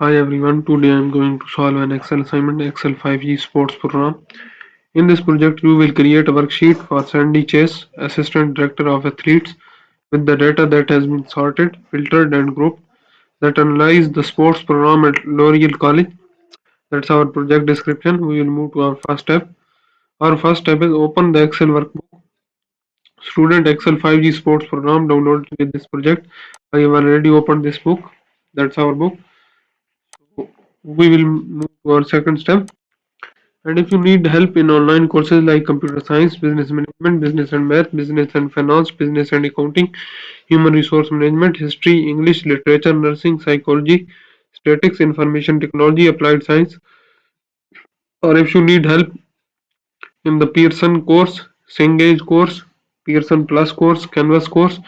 Hi everyone, today I am going to solve an Excel assignment Excel 5G sports program. In this project, you will create a worksheet for Sandy Chase, Assistant Director of Athletes, with the data that has been sorted, filtered, and grouped that analyze the sports program at L'Oreal College. That's our project description. We will move to our first step. Our first step is open the Excel workbook. Student Excel 5G sports program downloaded with this project. I have already opened this book. That's our book. We will move to our second step. And if you need help in online courses like computer science, business management, business and math, business and finance, business and accounting, human resource management, history, English, literature, nursing, psychology, statistics, information technology, applied science, or if you need help in the Pearson course, Cengage course, Pearson Plus course, Canvas course,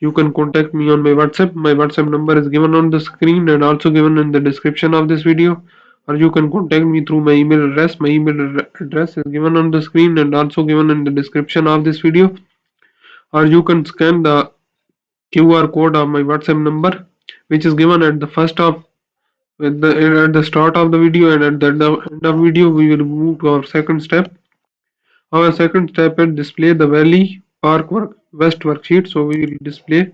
you can contact me on my WhatsApp. My WhatsApp number is given on the screen and also given in the description of this video. Or you can contact me through my email address. My email address is given on the screen and also given in the description of this video. Or you can scan the QR code of my WhatsApp number, which is given at the at the start of the video, and at the end of video we will move to our second step. Our second step is display the Valley Park West worksheet. So we will display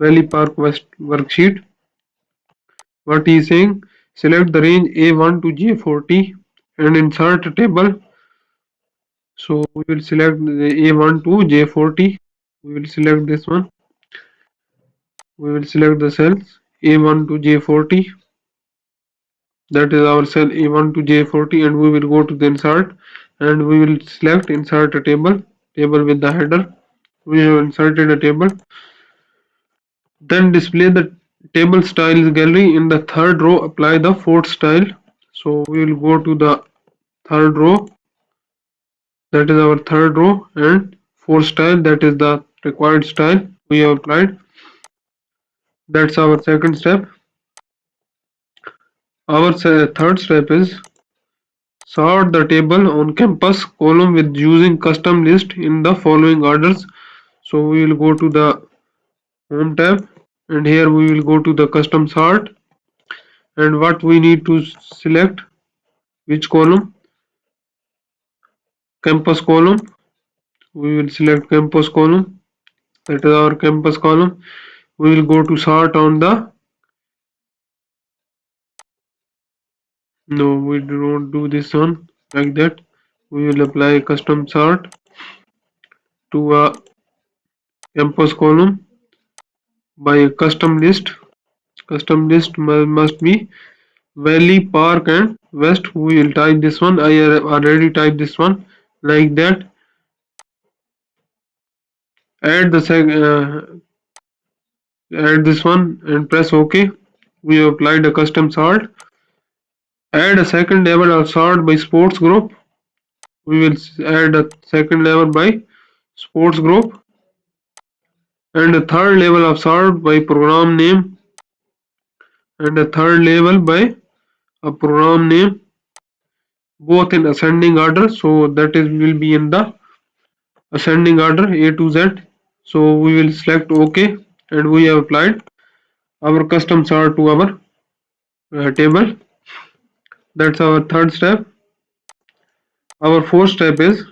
Valley Park West worksheet. What he is saying, select the range A1 to J40 and insert a table. So we will select the A1 to J40. We will select this one. We will select the cells A1 to J40. That is our cell A1 to J40, and we will go to the insert and we will select insert a table with the header. We have inserted a table. Then display the table styles gallery. In the third row, apply the fourth style. So we will go to the third row. That is our third row, and fourth style, that is the required style we have applied. That's our second step. Our third step is sort the table on campus column with using custom list in the following orders. So we will go to the home tab, and here we will go to the custom sort, and what we need to select, which column, campus column. We will select campus column. That is our campus column. We will go to sort on the, no, we don't do this one like that. We will apply a custom sort to a campus column by a custom list. Custom list must be Valley, Park and West. We will type this one. I have already typed this one like that. Add the add this one and press OK. We have applied a custom sort. Add a second level of sort by sports group. We will add a second level by sports group, and a third level of sort by program name, and a third level by a program name, both in ascending order. So that is will be in the ascending order A to Z. So we will select OK, and we have applied our custom sort to our table. That's our third step. Our fourth step is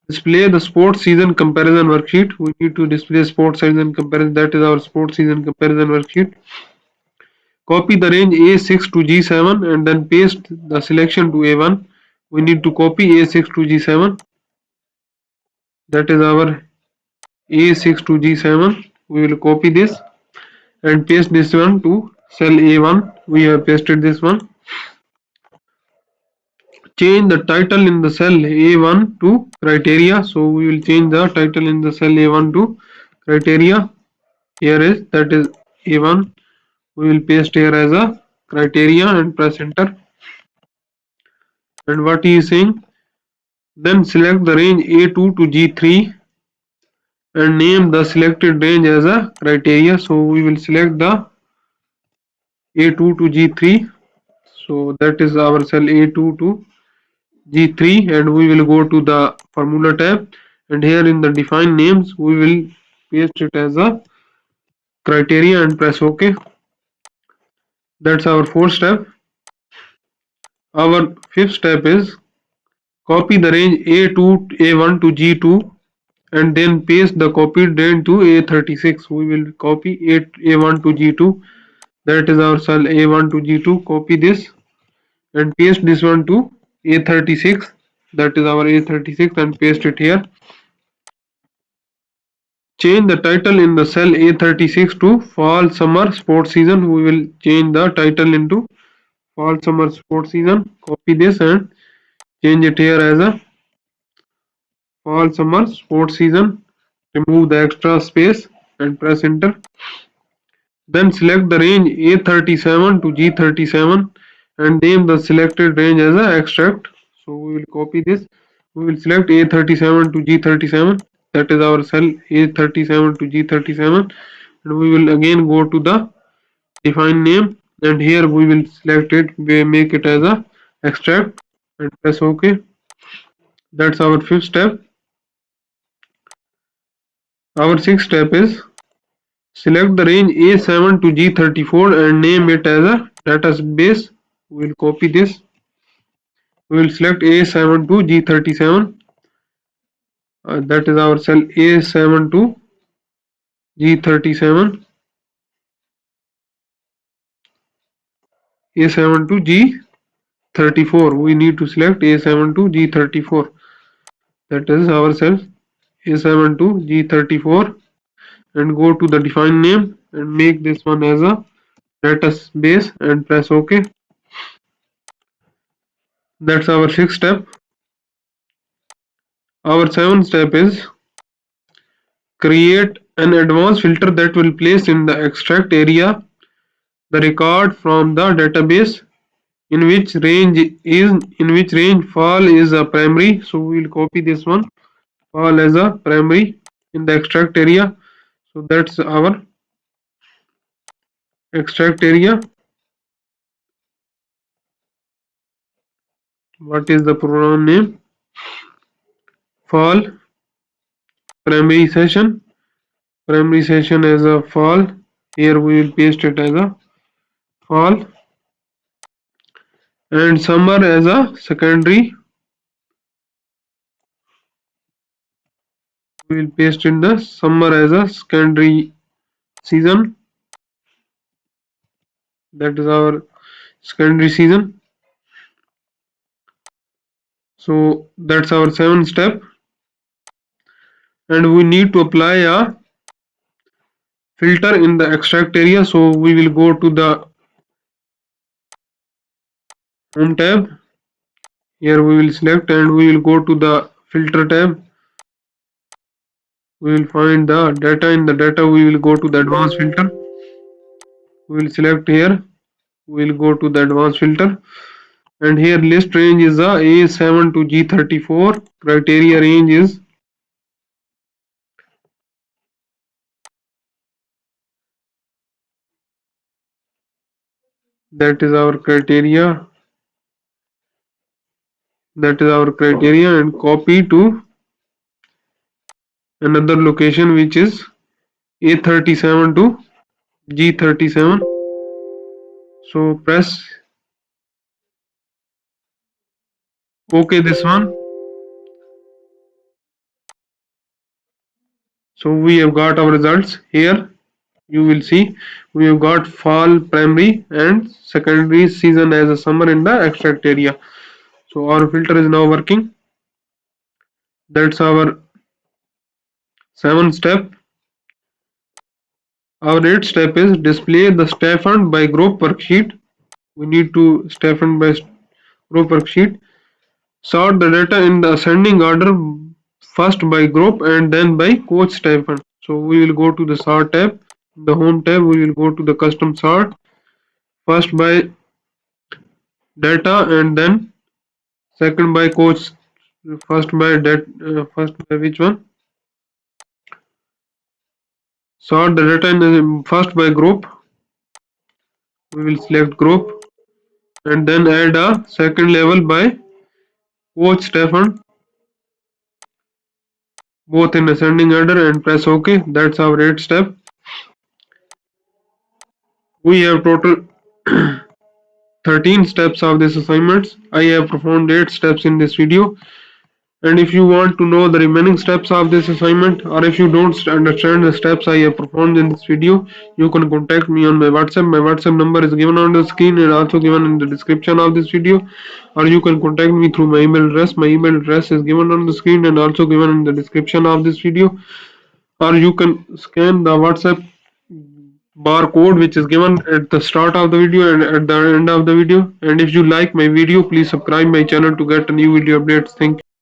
display the sports season comparison worksheet. We need to display sports season comparison. That is our sports season comparison worksheet. Copy the range A6 to G7 and then paste the selection to A1. We need to copy A6 to G7. That is our A6 to G7. We will copy this and paste this one to cell A1. We have pasted this one. Change the title in the cell A1 to criteria. So we will change the title in the cell A1 to criteria. Here is, that is A1. We will paste here as a criteria and press enter. And what he is saying, then select the range A2 to G3 and name the selected range as a criteria. So we will select the A2 to G3. So that is our cell A2 to G3, and we will go to the formula tab, and here in the define names we will paste it as a criteria and press OK. That's our fourth step. Our fifth step is copy the range A2, A1 to G2 and then paste the copied range to A36. We will copy A1 to G2. That is our cell A1 to G2. Copy this and paste this one to A36. That is our A36 and paste it here. Change the title in the cell A36 to Fall Summer Sports Season. We will change the title into Fall Summer Sports Season. Copy this and change it here as a Fall Summer Sports Season. Remove the extra space and press enter. Then select the range A37 to G37 and name the selected range as a extract. So we will copy this. We will select A37 to G37. That is our cell A37 to G37. And we will again go to the define name and here we will select it. We make it as a extract and press OK. That's our fifth step. Our sixth step is select the range A7 to G34 and name it as a database. We will copy this. We will select A7 to G37. That is our cell A7 to G37. A7 to G34. We need to select A7 to G34. That is our cell A7 to G34 and go to the define name and make this one as a database and press OK. That's our sixth step. Our seventh step is create an advanced filter that will place in the extract area the record from the database in which range fall is a primary. So we will copy this one, fall as a primary in the extract area. So that's our extract area. What is the program name? Fall primary session. Primary session as a fall. Here we will paste it as a fall and summer as a secondary. We will paste in the summer as a secondary season. That is our secondary season. So that's our seventh step. And we need to apply a filter in the extract area. So we will go to the home tab. Here we will select and we will go to the filter tab. We will find the data. In the data we will go to the advanced filter. We will select here. We will go to the advanced filter and here list range is a A7 to G34. Criteria range is that is our criteria. That is our criteria and copy to another location which is A37 to G37. So press OK this one. So we have got our results here. You will see we have got fall primary and secondary season as a summer in the extract area. So our filter is now working. That's our seventh step. Our eighth step is display the stipend by group worksheet. We need to stipend by group worksheet. Sort the data in the ascending order, first by group and then by coach stipend. So we will go to the sort tab. In the home tab we will go to the custom sort, first by data and then second by coach. First by which one? Sort the data in the first by group. We will select group and then add a second level by coach stipend, both in ascending order and press OK. That's our eighth step. We have total 13 steps of this assignment. I have performed 8 steps in this video. And if you want to know the remaining steps of this assignment, or if you don't understand the steps I have performed in this video, you can contact me on my WhatsApp. My WhatsApp number is given on the screen and also given in the description of this video. Or you can contact me through my email address. My email address is given on the screen and also given in the description of this video. Or you can scan the WhatsApp barcode which is given at the start of the video and at the end of the video. And if you like my video, please subscribe my channel to get a new video updates. Thank you.